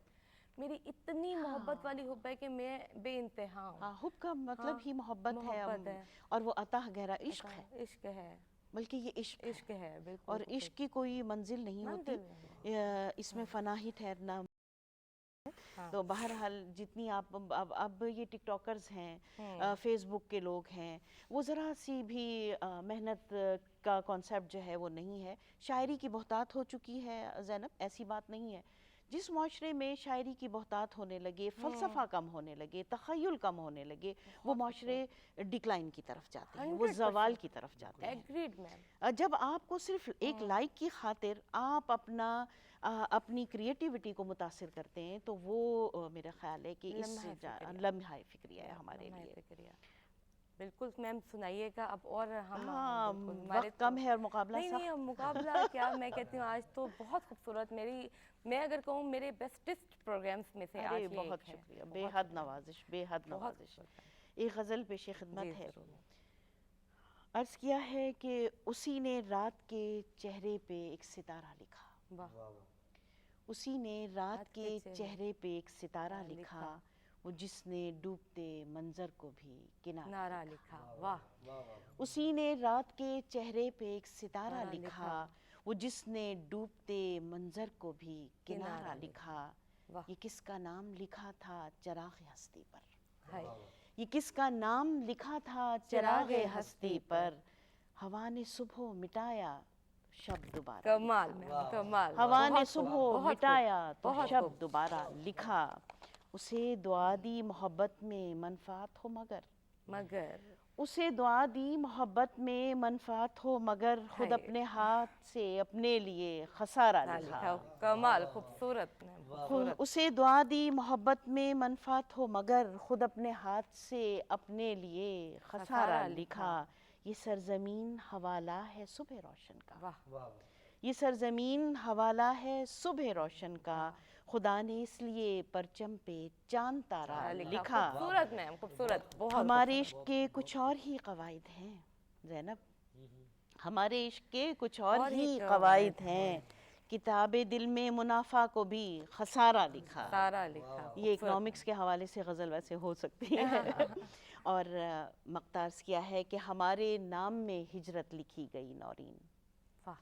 میری اتنی محبت والی حب ہے کہ میں بے انتہا ہوں. حب کا مطلب ہی محبت ہے, اور وہ عطا گہرا عشق ہے. عشق ہے, بلکہ یہ عشق ہے. بالکل. اور عشق کی کوئی منزل نہیں ہوتی, اس میں فنا ہی ٹھہرنا. تو بہرحال جتنی آپ اب یہ ٹک ٹاکرز ہیں, فیس بک کے لوگ ہیں, وہ ذرا سی بھی محنت کا کانسیپٹ جو ہے وہ نہیں ہے. شاعری کی بہتات ہو چکی ہے زینب, ایسی بات نہیں ہے. جس معاشرے میں شاعری کی بہتات ہونے لگے, فلسفہ کم ہونے لگے, تخیل کم ہونے لگے, وہ معاشرے ڈکلائن کی طرف جاتے ہیں, وہ زوال کی طرف جاتے ہیں. ایگریڈ میم. جب آپ کو صرف ایک لائک کی خاطر آپ اپنی کریٹیوٹی کو متاثر کرتے ہیں, تو وہ میرا خیال ہے کہ اس لمحہ فکریہ ہے ہمارے لیے. بالکل میم, سنائیے گا اب. اور ہم وقت کم ہے اور مقابلہ سخت. نہیں, مقابلہ کیا, میں کہتی ہوں آج تو بہت خوبصورت, میں اگر کہوں میرے بیسٹسٹ پروگرامز میں سے آج. بہت شکریہ, بے حد نوازش, بے حد نوازش. ایک غزل پیش خدمت ہے. عرض کیا ہے کہ اسی نے رات کے چہرے پہ ایک ستارہ لکھا, اسی نے رات کے چہرے پہ ایک ستارہ لکھا, وہ جس نے ڈوبتے منظر کو بھی کنارہ لکھا. واہ. اسی نے رات کے چہرے پہ ایک ستارہ لکھا, وہ جس نے ڈوبتے منظر کو بھی کنارہ لکھا. یہ کس کا نام لکھا تھا چراغ ہستی پر, یہ کس کا نام لکھا تھا چراغ ہستی پر، ہوا نے صبح مٹایا شب دوبارہ، کمال میم کمال، ہوا نے بہت صبح خوب، بہت مٹایا تو بہت شب خوب۔ دوبارہ لکھا، اسے دعا دی محبت میں منفعت ہو مگر، مگر اسے دعا دی محبت میں منفعت ہو مگر، خود ہائے۔ اپنے ہاتھ سے اپنے لیے خسارہ لکھا، لکھا کمال، خوبصورت میم، خوبصورت۔ اسے دعا دی محبت میں منفعت ہو مگر، خود اپنے ہاتھ سے اپنے لیے خسارہ لکھا، یہ سرزمین حوالہ ہے صبح روشن کا، واہ، یہ سرزمین حوالہ ہے صبح روشن کا، خدا نے اس لیے پرچم پہ چاند تارا لکھا، خوبصورت میم، خوبصورت، بہت ہمارے عشق کے کچھ اور ہی قواعد ہیں زینب، ہمارے عشق کے کچھ اور ہی قواعد ہیں، کتاب دل میں منافع کو بھی خسارہ لکھا، سارا لکھا۔ یہ اکنامکس کے حوالے سے غزل ویسے ہو سکتی ہے، اور مقتارس کیا ہے کہ ہمارے نام میں ہجرت لکھی گئی نورین، واہ،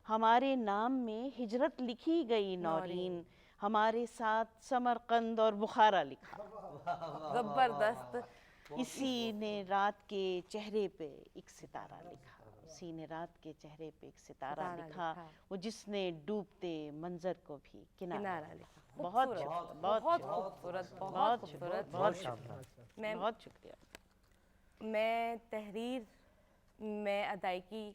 ہمارے نام میں ہجرت لکھی گئی نورین، ہمارے ساتھ سمرقند اور بخارا لکھا، زبردست۔ اسی نے رات کے چہرے پہ ایک ستارہ لکھا، اسی نے رات کے چہرے پہ ایک ستارہ لکھا، وہ جس نے ڈوبتے منظر کو بھی کنارہ لکھا۔ بہت شکریہ، بہت خوبصورت، بہت خوبصورت، بہت شکریہ، میم بہت شکریہ۔ میں تحریر میں ادائیگی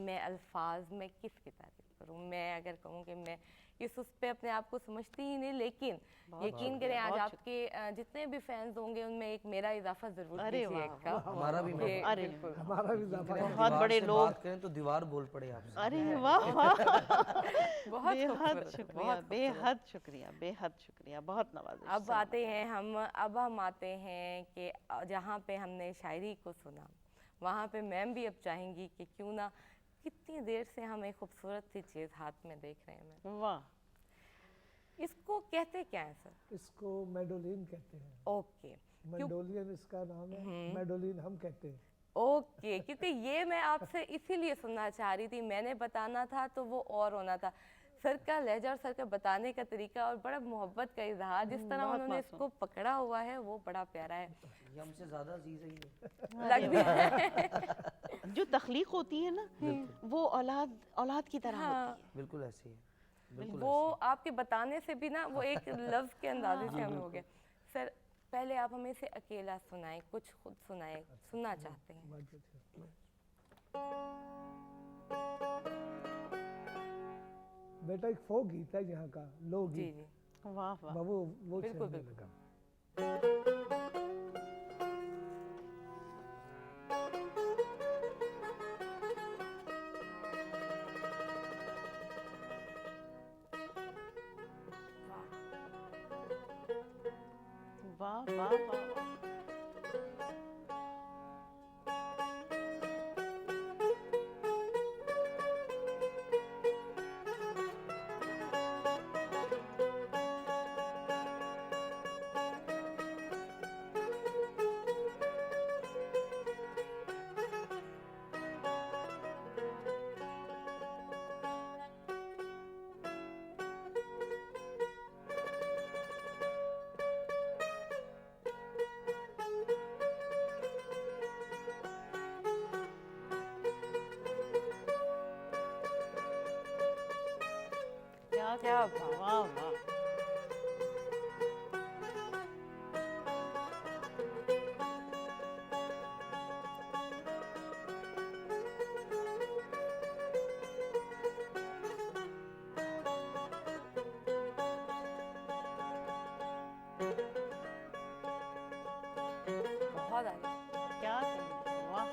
میں الفاظ میں کس کی تعریف کروں؟ میں اگر کہوں کہ میں اس پہ اپنے آپ کو سمجھتی ہی نہیں، لیکن یقین کریں آج آپ کے جتنے بھی فینز ہوں گے ان میں ایک میرا اضافہ ضرور کیجیے گا۔ ہمارا بھی ارے ہمارا بھی اضافہ ہے۔ بہت بڑے لوگ، بات کریں تو دیوار بول پڑے آپ سے۔ ارے واہ واہ، بہت بے حد خوبصورت، شکریہ، بے حد شکریہ، بے حد شکریہ، بہت نوازش۔ اب آتے ہیں اب ہم آتے ہیں کہ جہاں پہ ہم نے شاعری کو سنا وہاں پہ میم بھی اب چاہیں گی کہ کیوں نہ کتنی دیر سے ہم ایک خوبصورت سی چیز ہاتھ میں دیکھ رہے ہیں، واہ، اس کو کہتے کیا ہیں سر؟ اس کو میڈولین کہتے ہیں، اوکے میڈولین اس کا نام ہے، میڈولین ہم کہتے ہیں۔ اوکے، کیونکہ یہ میں آپ سے اسی لیے سننا چاہ رہی تھی، میں نے بتانا تھا تو وہ اور ہونا تھا، سر کا لہجہ اور سر کا بتانے کا طریقہ اور بڑا محبت کا اظہار، جس طرح انہوں نے اس کو پکڑا ہوا ہے وہ بڑا پیارا ہے، یہ ہم سے زیادہ عزیز ہے یہ۔ لگ بھی ہے۔ جو تخلیق ہوتی ہے نا وہ اولاد کی طرح ہوتی ہے، بالکل ایسے ہی ہے، بالکل وہ آپ کے بتانے سے بھی نا وہ ایک لفظ کے اندازے سے ہمیں ہو گیا۔ سر پہلے آپ ہمیں اسے اکیلا سنائیں، کچھ خود سنائیں، سننا چاہتے ہیں۔ بیٹا ایک فوک گیت ہے یہاں کا، لو جی گیت، جی، واہ واہ، وہ بالکل چلنے بالکل۔ لگا۔ واہ واہ واہ، کیا بات، واہ واہ، بہت آئی، کیا کہنے، واہ،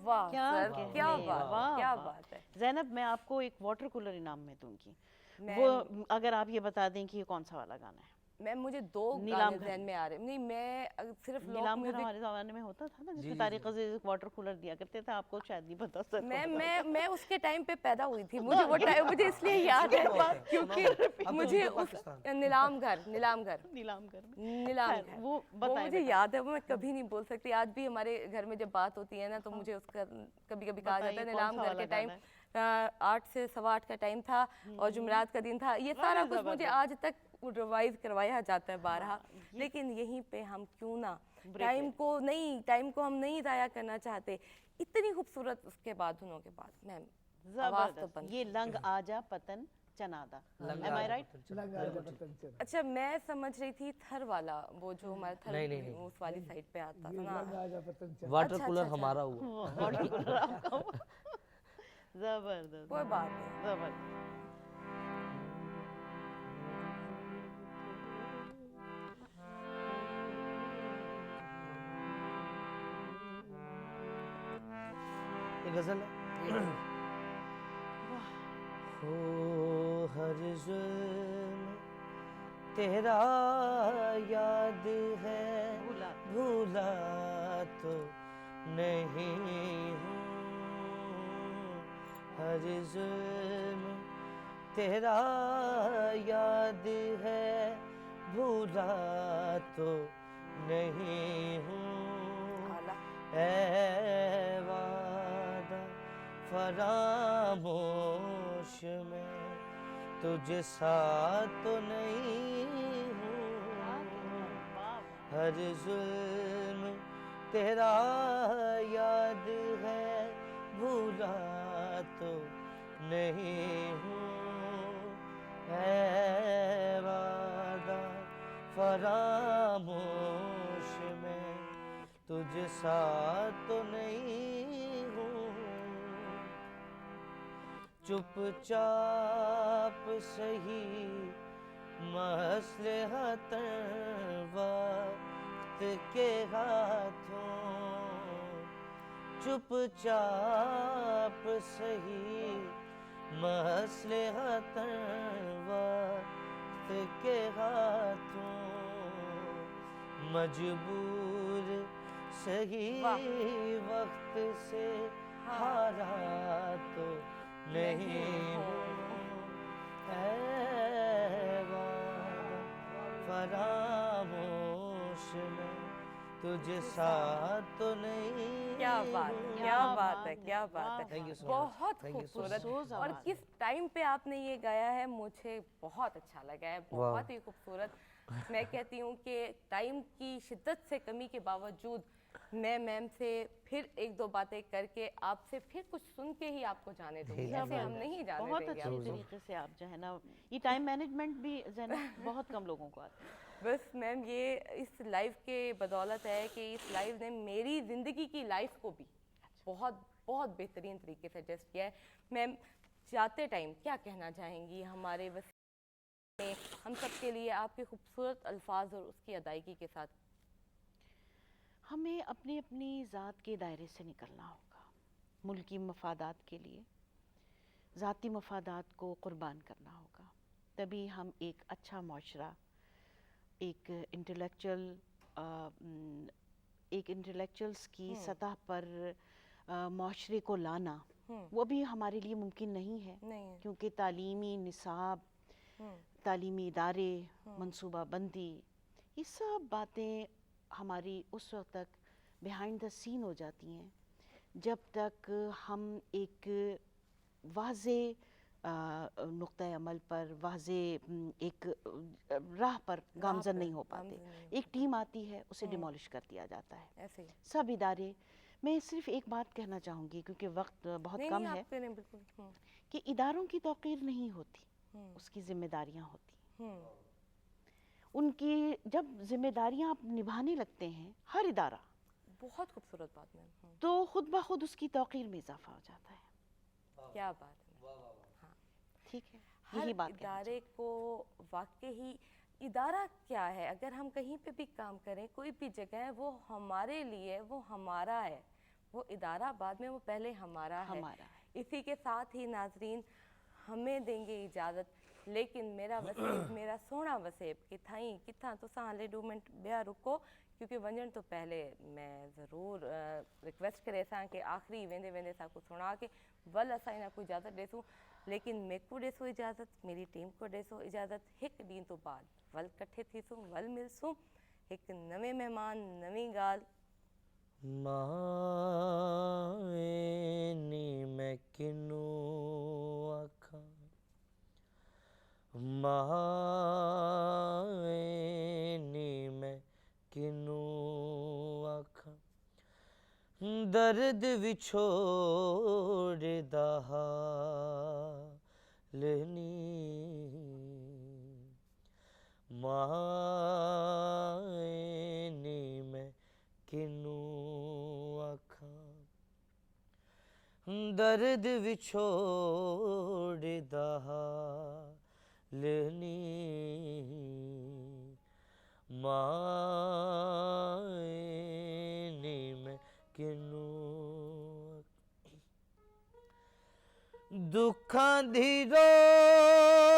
واہ کیا سر، کہنے، کیا بات ہے، واہ کیا واہ۔ بات ہے۔ زینب میں آپ کو ایک واٹر کولر انعام میں دوں گی، میں وہ اگر آپ یہ بتا دیں کہ یہ کون سا والا گانا ہے۔ میم مجھے 2 نیلام گانے گھر۔ ذہن میں آ رہے نہیں، میں صرف لوک نیلام گھر میوزک ہمارے زمانے میں ہوتا تھا نا، جس میں طارق عزیز واٹر کولر دیا کرتے تھے، آپ کو شاید نہیں پتا سر. میں اس کے ٹائم پہ پیدا ہوئی تھی، مجھے وہ ٹائم مجھے اس لیے یاد ہے کیونکہ مجھے نیلام گھر نیلام گھر وہ مجھے یاد ہے، وہ میں کبھی نہیں بول سکتی. آج بھی ہمارے گھر میں جب بات ہوتی ہے نا تو مجھے اس کا کبھی کبھی کہا جاتا ہے نیلام گھر کے ٹائم 8 سے 8:15 کا ٹائم تھا اور جمعرات کا دن تھا. یہ سارا کچھ مجھے آج تک ریوائز کروایا جاتا ہے بارہا. لیکن یہیں پہ ہم کیوں نہ ٹائم کو ہم نہیں ضائع کرنا چاہتے. اتنی خوبصورت اس کے بعد دھنوں کے بعد میم آواز تو بند. یہ لنگ آجا پتن چنادا. Am I right? اچھا میں سمجھ رہی تھی تھر والا، وہ جو ہمارا تھر اس والی سائڈ پہ آتا تھا نا. واٹر کولر ہمارا ہوا. زبردست. کوئی بات نہیں. زبردست. یہ غزل ہے. ہو ہر ظلم تیرا یاد ہے، بھولا تو نہیں ہوں. ہر ظلم تیرا یاد ہے، بھولا تو نہیں ہوں. اے وعدہ فراموش میں تجھ سا تو نہیں ہوں. ہر ظلم تیرا یاد ہے، بھولا تو نہیں ہوں. اے وعدہ فراموش میں تجھ سا تو نہیں ہوں. چپ چاپ سہی مصلحت وقت کے ہاتھوں. چپ چاپ سہی مصلحت وقت کے ہاتھوں. مجبور سہی وقت سے ہارا تو نہیں ہوں. اے وعدہ فراموش میں تجھ سا تو نہیں. کیا بات ہے، کیا بات ہے. بہت خوبصورت. اور کس ٹائم پہ آپ نے یہ گایا ہے مجھے بہت اچھا لگا ہے، بہت ہی خوبصورت. میں کہتی ہوں کہ ٹائم کی شدت سے کمی کے باوجود میں میم سے پھر 1-2 باتیں کر کے آپ سے پھر کچھ سن کے ہی آپ کو جانے دوں گی. ایسے ہم نہیں جانے بہت دیں گے. اچھی طریقے سے آپ جو ہے نا، یہ ٹائم مینجمنٹ بھی جو ہے نا بہت کم لوگوں کو آتا ہے. بس میم یہ اس لائف کے بدولت ہے کہ اس لائف نے میری زندگی کی لائف کو بھی بہت بہت بہترین طریقے سے ایڈجسٹ کیا ہے. میم جاتے ٹائم کیا کہنا چاہیں گی ہمارے میں ہم سب کے لیے آپ کے خوبصورت الفاظ اور اس کی ادائیگی کے ساتھ؟ ہمیں اپنی ذات کے دائرے سے نکلنا ہوگا. ملکی مفادات کے لیے ذاتی مفادات کو قربان کرنا ہوگا. تبھی ہم ایک اچھا معاشرہ، ایک انٹلیکچوئلس کی سطح پر معاشرے کو لانا وہ بھی ہمارے لیے ممکن نہیں ہے. کیونکہ تعلیمی نصاب، تعلیمی ادارے، منصوبہ بندی، یہ سب باتیں ہماری اس وقت تک بیہائنڈ دا سین ہو جاتی ہیں جب تک ہم ایک واضح نقطۂ عمل پر، واضح ایک راہ پر گامزن نہیں ہو پاتے. ایک ٹیم آتی ہے، اسے ڈیمولش کر دیا جاتا ہے. سب ادارے، میں صرف ایک بات کہنا چاہوں گی کیونکہ وقت بہت کم ہے کہ اداروں کی توقیر نہیں ہوتی، اس کی ذمہ داریاں ہوتی. ان کی جب ذمہ داریاں آپ نبھانے لگتے ہیں، ہر ادارہ، بہت خوبصورت بات میں تو خود بخود اس کی توقیر میں اضافہ ہو جاتا ہے. کیا بات ہے. ہاں ٹھیک ہے. ہر ادارے کو واقعی ادارہ کیا ہے، اگر ہم کہیں پہ بھی کام کریں، کوئی بھی جگہ ہے، وہ ہمارے لیے، وہ ہمارا ہے. وہ ادارہ بعد میں، وہ پہلے ہمارا ہے. اسی کے ساتھ ہی ناظرین हमें देंगे इजाज़त लेकिन मेरा वसेब मेरा सोना वसेब कि थाई किथां तुसां हाले 2 मिनट ॿिया रुको क्योंकि वञण तो पहले मैं ज़रूर रिक्वेस्ट करे असां कि आखिरी वेंदे वेंदे सा कुछ सुना के वल असां इना को इजाज़त ॾेसूं लेकिन मेको ॾेसो इजाज़त मेरी टीम को ॾेसो इजाज़त हिकु ॾींहं तो बाद वल कट्ठे थीसूं वल मिलसूं हिकु नवे महिमान नवी ॻाल्हि माएनी मैं किनू आखां माएनी मैं किनू आखां दर्द विछोड़दा हाल नी माएनी मैं किनू आखां दर्द विछोड़दा हाल नी माएनी मैं किनू दुखां दी रोटी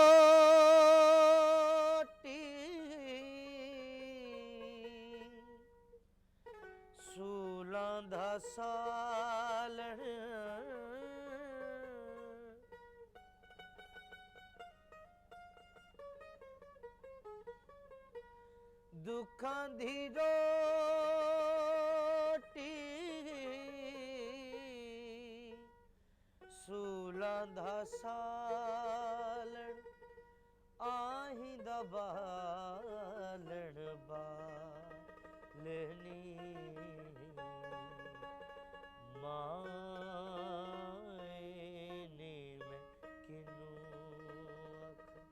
सूलां दा सालण दुखां दी रोटी सूलां दा सालण आहीं दा बालण बालनी माएनी मैं किनू आखां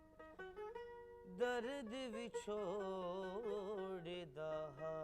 दर्द विछोड़दा हाल